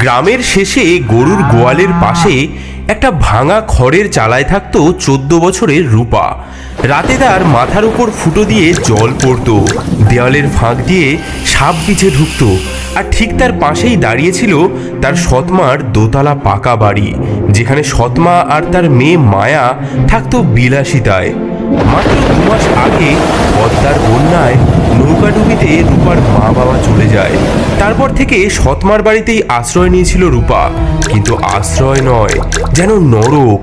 গ্রামের শেষে গরুর গোয়ালের পাশে একটা ভাঙা খড়ের চালায় থাকতো 14 বছরের রূপা। রাতে তার মাথার উপর ফুটো দিয়ে জল পড়তো, দেওয়ালের ফাঁক দিয়ে সাপ বিছে ঢুকতো, আর ঠিক তার পাশেই দাঁড়িয়েছিল তার সৎমার দোতলা পাকা বাড়ি, যেখানে সৎমা আর তার মেয়ে মায়া থাকতো বিলাসিতায়। মাত্র 2 মাস আগে পদ্মার বন্যায় নৌকাডুবিতে রূপার মা বাবা চলে যায়। তারপর থেকে সৎমার বাড়িতেই আশ্রয় নিয়েছিল রূপা, কিন্তু আশ্রয় নয়, যেন নরক।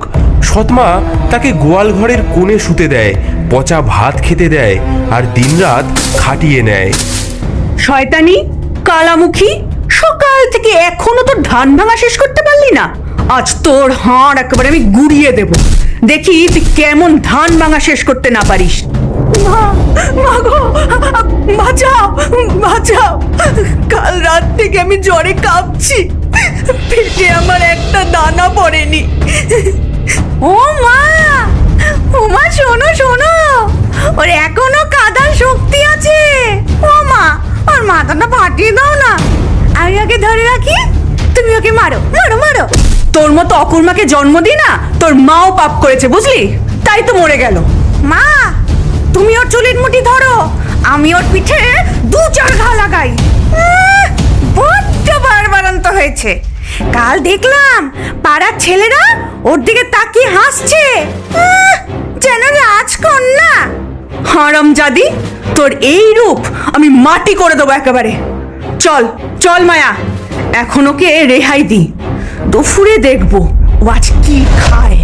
সৎমা তাকে গোয়াল ঘরের কোণে শুতে দেয়, পচা ভাত খেতে দেয়, আর দিনরাত খাটিয়ে নেয়। শয়তানি কালামুখী, সকাল থেকে এখনো তোর ধান ভাঙা শেষ করতে পারলি না? আজ তোর হাড় একেবারে আমি গুড়িয়ে দেব, দেখি তুই কেমন ধান ভাঙা শেষ করতে না পারিস। মা গো, বাঁচাও বাঁচাও, কাল রাত থেকে আমি জ্বরে কাঁপছি, পেটে আমার একটা দানা পড়েনি। ও মা, ও মা, শোনো শোনো, ওর এখনো কাদার শক্তি আছে। ও মা, ওর মাথাটা ফাটিয়ে দাও না, আমি ওকে ধরে রাখি, তুমি ওকে মারো মারো মারো। তোর মতো অকুর্মাকে জন্ম দি না, তোর মাও পাপ করেছে বুঝলি, তাই তো মরে গেল। মা, তুমি ওর চুলের মুঠি ধরো, আমি ওর পিঠে 2-4 ঘা লাগাই। বড্ড বাড়বাড়ন্ত হয়েছে। কাল দেখলাম পাড়ার ছেলেরা ওর দিকে তাকিয়ে হাসছে, যেন রাজকন্যা। হারামজাদি, তোর এই রূপ আমি মাটি করে দেবো একেবারে। চল চল মায়া, এখন ওকে রেহাই দি, দুপুরে দেখবো ও আজ কি খায়।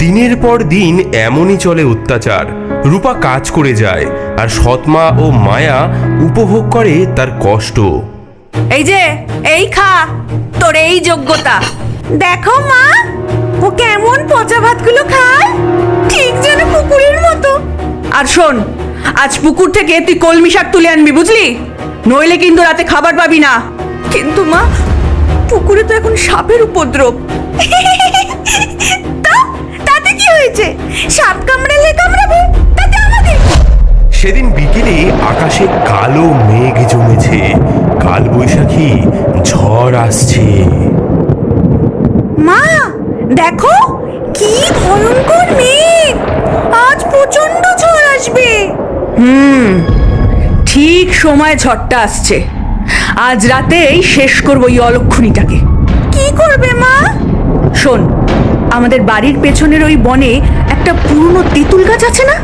দিনের পর দিন এমনই চলে অত্যাচার। রূপা কাজ করে যায়, আর সৎমা ও মায়া উপভোগ করে তার কষ্ট। এই যে, এই খা, তোর এই যোগ্যতা। দেখো মা, ও কেমন পচা ভাতগুলো খায়, ঠিক যেন পুকুরের মতো। আর শোন, আজ পুকুর থেকে তুই কলমি শাক তুলে আনবি বুঝলি, নইলে কিন্তু রাতে খাবার পাবি না। কিন্তু মা, পুকুরে তো এখন সাপের উপদ্রব। তাতে কি হয়েছে? সাপ কামড়ালে কামড়াবে, তাতে আমাদের। সেদিন বিকেলে আকাশে কালো মেঘ জমেছে, কাল বৈশাখী ঝড় আসছে। মা দেখো, কি ভয়ঙ্কর মেঘ, আজ প্রচন্ড ঝড় আসবে। ঠিক সময় ঝড়টা আসছে, আজ রাতেই শেষ করবো এই অলক্ষণীটাকে। কি করবে মা? শোন, আমাদের বাড়ির পেছনের ওই বনে একটা পুরনো তেঁতুল গাছ আছে না,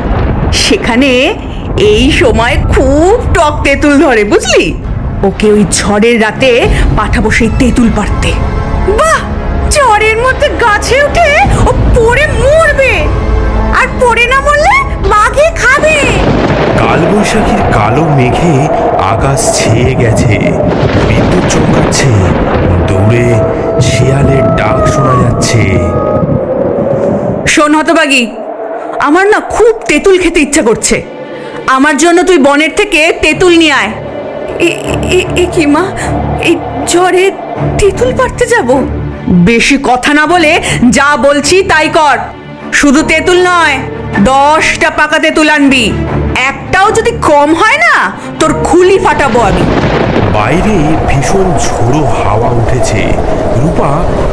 সেখানে এই সময় খুব টক তেঁতুল ধরে বুঝলি। ওকে ওই ঝড়ের রাতে পাঠাবো সেই তেঁতুল পাড়তে। বাহ, ঝড়ের মধ্যে গাছে উঠে ও পড়ে মরবে, আর পড়ে না মরলে বাঘে খাবে। কাল বৈশাখীর কালো মেঘে আকাশ ছেয়ে গেছে, বিদ্যুৎ চমকাচ্ছে, দূরে শিয়ালের ডাক শোনা যাচ্ছে। শোন হতবাগী, আমার না খুব তেঁতুল খেতে ইচ্ছা করছে, আমার জন্য তুই বনের থেকে তেঁতুল নিয়ে আয়। এ কি মা, এই ঝড়ে তেঁতুল পাড়তে যাব? বেশি কথা না বলে যা বলছি তাই কর। শুধু তেঁতুল নয়, 10টা পাকা তেঁতুল আনবি, একটাও যদি কম হয় না তোর খুলি ফাটাবো আমি। বাইরে ভীষণ ঝোড়ো হাওয়া উঠেছে। রূপা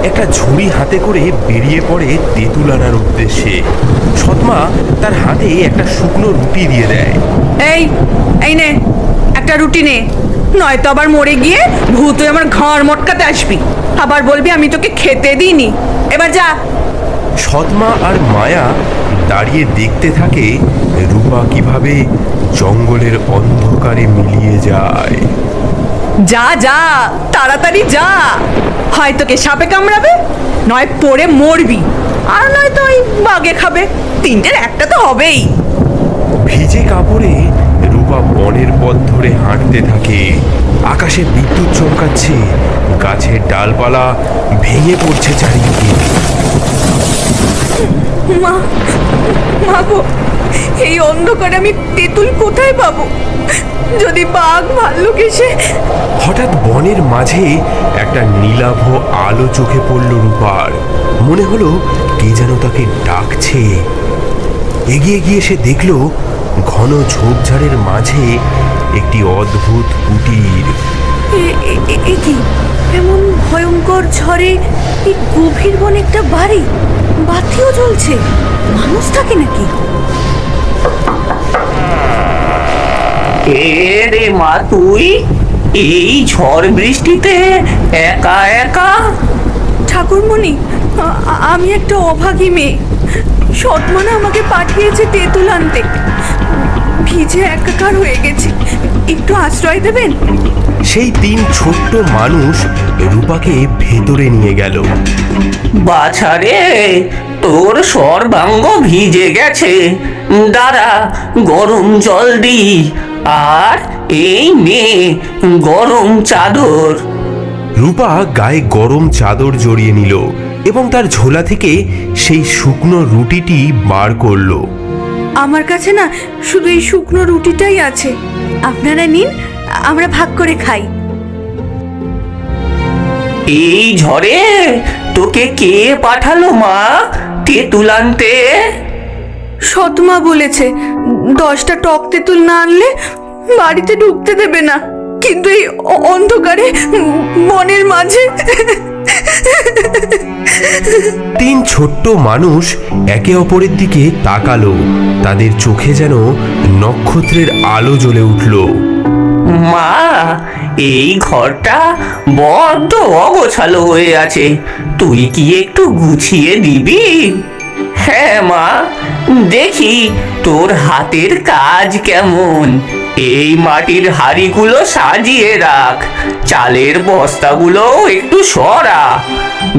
একটা ঝুড়ি হাতে করে বেরিয়ে পড়ে তেঁতুল আনার উদ্দেশ্যে। সৎমা তার হাতে একটা শুকনো রুটি দিয়ে দেয়। এই এই নে, একটা রুটি নে, নয়তো আবার মরে গিয়ে ভূত হয়ে আমার ঘর মটকাতে আসবি, আবার বলবি আমি তোকে খেতে দিইনি। এবার যা। সৎমা আর মায়া দাঁড়িয়ে দেখতে থাকে রূপা কিভাবে জঙ্গলের অন্ধকারে মিলিয়ে যায়। যা যা, তাড়াতাড়ি যা, হয় তোকে সাপে কামড়াবে, নয় পড়ে মরবি, আর নয়তো ওই বাঘে খাবে, তিনটের একটা তো হবেই। ভিজে কাপড়ে রূপা বনের পথ ধরে হাঁটতে থাকে। আকাশে বিদ্যুৎ চমকাচ্ছে, গাছের ডালপালা ভেঙে পড়ছে চারিদিকে। মা, মা গো, এই অন্ধকারে আমি তেঁতুল কোথায় পাবো? যদি বাঘ ভাল্লুক এসে। হঠাৎ বনের মাঝে একটা নীলাভ আলো চোখে পড়ল রূপার। মনে হলো কে যেন তাকে ডাকছে। এগিয়ে গিয়ে সে দেখল ঘন ঝোপঝাড়ের মাঝে একটি অদ্ভুত কুটির। কি এমন ভয়ঙ্কর ঝড়ে এই গভীর বনে একটা বাড়ি, বাতিও জ্বলছে, মানুষ থাকে নাকি? কে রে মা তুই এই ঝড় বৃষ্টিতে একা একা? ঠাকুরমণি, আমি একটা অভাগী মেয়ে। সৎমানা আমাকে পাঠিয়েছে তেঁতুল আনতে। ভিজে একাকার হয়ে গেছি, একটু আশ্রয় দেবেন? সেই তিন ছোট্ট মানুষ রূপাকে ভেতরে নিয়ে গেল। বাছারে, তোর সর্বাঙ্গ ভিজে গেছে, দাঁড়া গরম জল দি, আর এই নে গরম চাদর। রূপা গায়ে গরম চাদর জড়িয়ে নিল এবং তার ঝোলা থেকে সেই শুকনো রুটিটি বার করলো। আমার কাছে না শুধু এই শুকনো রুটিটাই আছে, আপনারা নিন, আমরা ভাগ করে খাই। এই ঝড়ে তোকে কে পাঠালো মা তেঁতুল আনতে? সৎমা বলেছে 10টা টক তেঁতুল না আনলে বাড়িতে ঢুকতে দেবে না, কিন্তু এই অন্ধকারে বনের মাঝে। তিন ছোট্ট মানুষ একে অপরের দিকে তাকালো, তাদের চোখে যেন নক্ষত্রের আলো জ্বলে উঠল। মা, এই ঘরটা বড্ড অগোছালো হয়ে আছে, তুই কি একটু গুছিয়ে দিবি? হ্যাঁ মা, দেখি তোর হাতের কাজ কেমন। এই মাটির হাঁড়িগুলো সাজিয়ে রাখ, চালের বস্তাগুলো একটু সরা,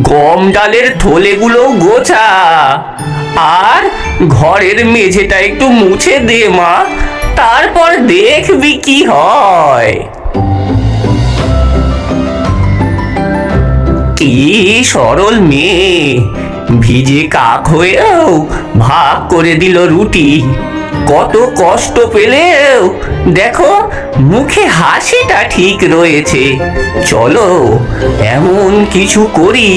গম ডালের থলেগুলো গোছা, আর ঘরের মেঝেটা একটু মুছে দে মা, তারপর দেখবি কি হয়। কি সরল মেয়ে, ভিজে কাক হয়েও ভাগ করে দিল রুটি। কত কষ্ট পেলেও দেখো মুখে হাসিটা ঠিক রয়েছে। চলো এমন কিছু করি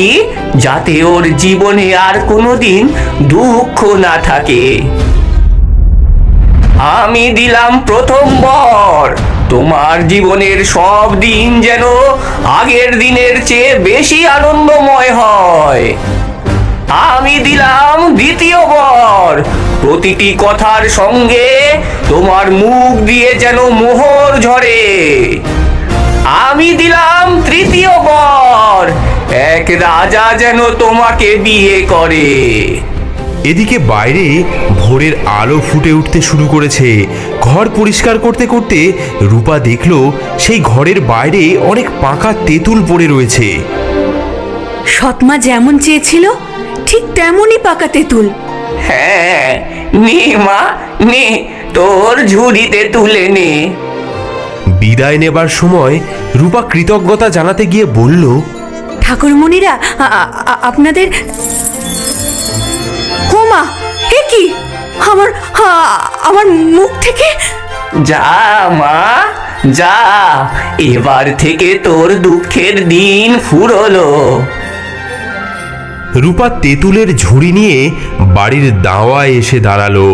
যাতে ওর জীবনে আর কোনোদিন দুঃখ না থাকে। আমি দিলাম প্রথম বর, তোমার জীবনের সব দিন যেন আগের দিনের চেয়ে বেশি আনন্দময় হয়। আমি দিলাম দ্বিতীয় বর, প্রতিটি কথার সঙ্গে তোমার মুখ দিয়ে যেন মোহর ঝরে। আমি দিলাম তৃতীয় বর, এক রাজা যেন তোমাকে বিয়ে করে। এদিকে বাইরে ভোরের আলো ফুটে উঠতে শুরু করেছে। ঘর পরিষ্কার করতে করতে রূপা দেখল সেই ঘরের বাইরে অনেক পাকা তেঁতুল পড়ে রয়েছে। সৎমা যেমন চেয়েছিল ঠিক তেমনই পাকা তেঁতুল। হ্যাঁ, নে মা নে, তোর ঝুড়িতে তুলে নে। বিদায় নেবার সময় রূপা কৃতজ্ঞতা জানাতে গিয়ে বলল, ঠাকুরমণিরা, আপনাদের। হোমা, এ কি? আমার মুখ থেকে। যা মা যা, এবার থেকে তোর দুঃখের দিন ফুরলো। রূপা তেঁতুলের ঝুড়ি নিয়ে বাড়ির দাওয়ায় এসে দাঁড়ালো।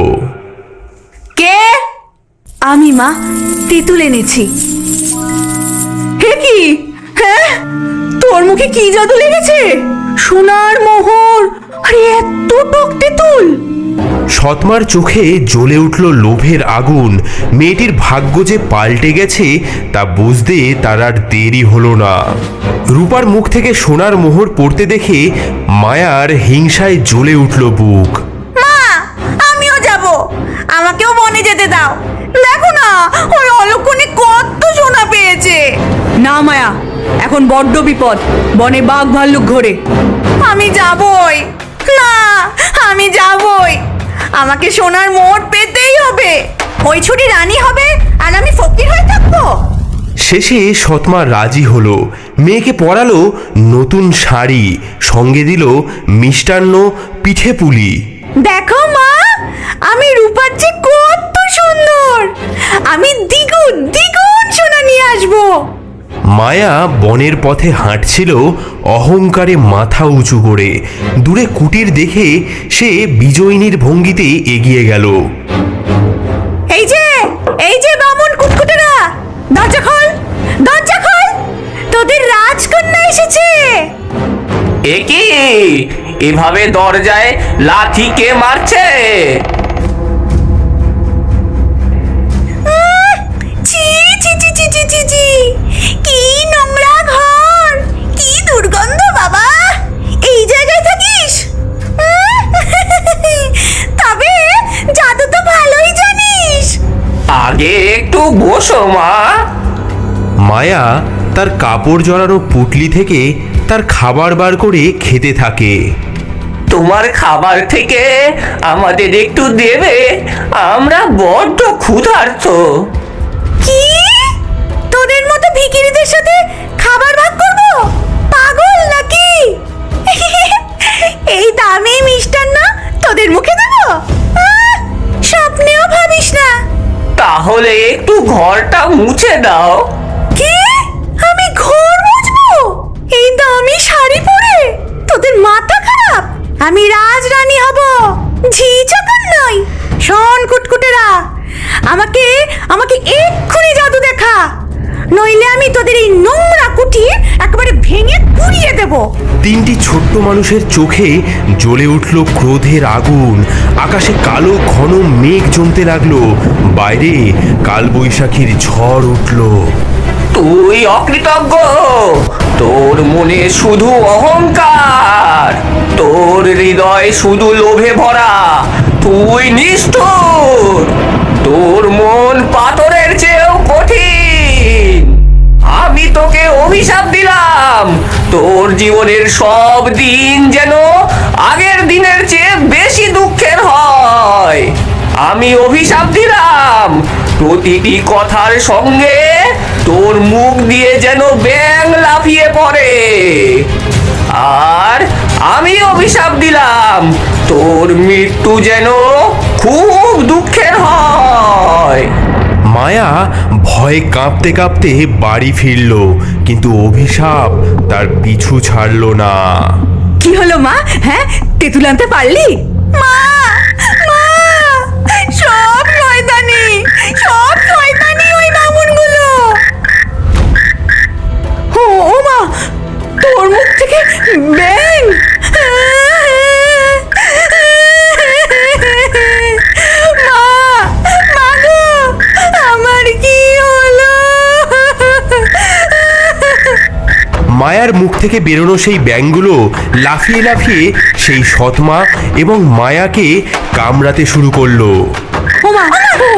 কে? আমি মা, তেঁতুল এনেছি। হে কি? হ্যাঁ, তোর মুখে কি জাদু লেগেছে? সোনার মোহর, আরে এত টক তেঁতুল! সৎমার চোখে জ্বলে উঠল লোভের আগুন। মেয়েটির ভাগ্য যে পাল্টে গেছে তা বুঝতে তার আর দেরি হলো না। রূপার মুখ থেকে সোনার মোহর পড়তে দেখে মায়ার হিংসায় জ্বলে উঠল বুক। মা, আমিও যাব, আমাকেও বনে যেতে দাও। দেখো না, ওই অলক্ষণে কত সোনা পেয়েছে। না মায়া, এখন বড্ড বিপদ, বনে বাঘ ভাল্লুক ঘোরে। আমি যাবই না, আমি যাবই, আমাকে সোনার মোহর পেতেই হবে। ওই ছুটি রানী হবে আর আমি ফকির হয়ে থাকবো। শেষে সৎমা রাজি হলো। মেয়েকে পরালো নতুন শাড়ি, সঙ্গে দিল মিষ্টান্ন, পিঠে পুলি। দেখো মা, আমি রূপার চেয়ে কত সুন্দর, আমি দ্বিগুণ দ্বিগুণ সোনা নিয়ে আসবো। মায়া বনের পথে হাঁটছিল অহংকারে মাথা উঁচু করে। দূরে কুটির দেখে সে বিজয়িনীর ভঙ্গিতে এগিয়ে গেল। এই যে বামুন কুটকুটেরা, দরজা খোল, দরজা খোল, তোদের রাজকন্যা এসেছে। এ কি এভাবে দরজায় লাথি কে মারছে? ছি ছি ছি ছি ছি ছি ছি, কি নোংরা ঘর, কি দুর্গন্ধ বাবা। এই জায়গায় থাকিস? তবে জাদু তো ভালোই জানিস। আগে একটু বসো মা। মায়া তার কাপড় জড়ানো পুটলি থেকে তার খাবার বার করে খেতে থাকে। তোমার খাবার থেকে আমাদের একটু দেবে, আমরা বড্ড ক্ষুধার্ত। কি? তোদের মতো ভিখিরিদের সাথে খাবার ভাগ করব? পাগল নাকি? এই দামি মিষ্টান্ন তোদের মুখে দেব? স্বপ্নেও ভাবিস না। তাহলে একটু ঘরটা মুছে দাও। কি? আমি ঘর মুছবো এই দামি শাড়ি পরে? তোদের মাথা খারাপ? আমি রাজরানী হব, ঝি চাকর নই। শোন কুটকুটেরা, আমাকে আমাকে এক্ষুনি জাদু দেখা, নইলে আমি তোদের এই নোংরা কুঠির একেবারে ভেঙে গুড়িয়ে দেব। তিনটি ছোট্ট মানুষের চোখে জ্বলে উঠল ক্রোধের আগুন। আকাশে কালো ঘন মেঘ জমতে লাগলো। বাইরে কালবৈশাখীর ঝড় উঠল। তুই অকৃতজ্ঞ, তোর মনে শুধু অহংকার, তোর হৃদয় শুধু লোভে ভরা, তুই নিষ্ঠুর, তোর মন পাথরের চেয়েও কঠিন। আমি তোকে অভিশাপ দিলাম, তোর জীবনের সব দিন যেন আগের দিনের চেয়ে বেশি দুঃখের হয়। আমি অভিশাপ দিলাম, প্রতিটি কথার সঙ্গে তোর মুখ দিয়ে যেন ব্যাঙ লাফিয়ে পড়ে। আর আমি অভিশাপ দিলাম, তোর মৃত্যু যেন খুব দুঃখের হয়। মায়া ভয়ে কাঁপতে কাঁপতে বাড়ি ফিরল, কিন্তু অভিশাপ তার পিছু ছাড়ল না। কি হলো মা? হ্যাঁ, তেঁতুল আনতে পারলি? মা, মা, সব শয়তানি, সব শয়তানি ওই বামুনগুলো। ও মা, তোর মুখ থেকে ব্যাঙ! মা, মা গো, আমার কি হলো? মায়ার মুখ থেকে বেরোনো সেই ব্যাঙগুলো লাফিয়ে লাফিয়ে সেই সৎমা এবং মায়াকে কামড়াতে শুরু করলো। ও মা, ও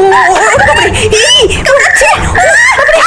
বাবারে, এই কামড়াচ্ছে! ও বাবারে!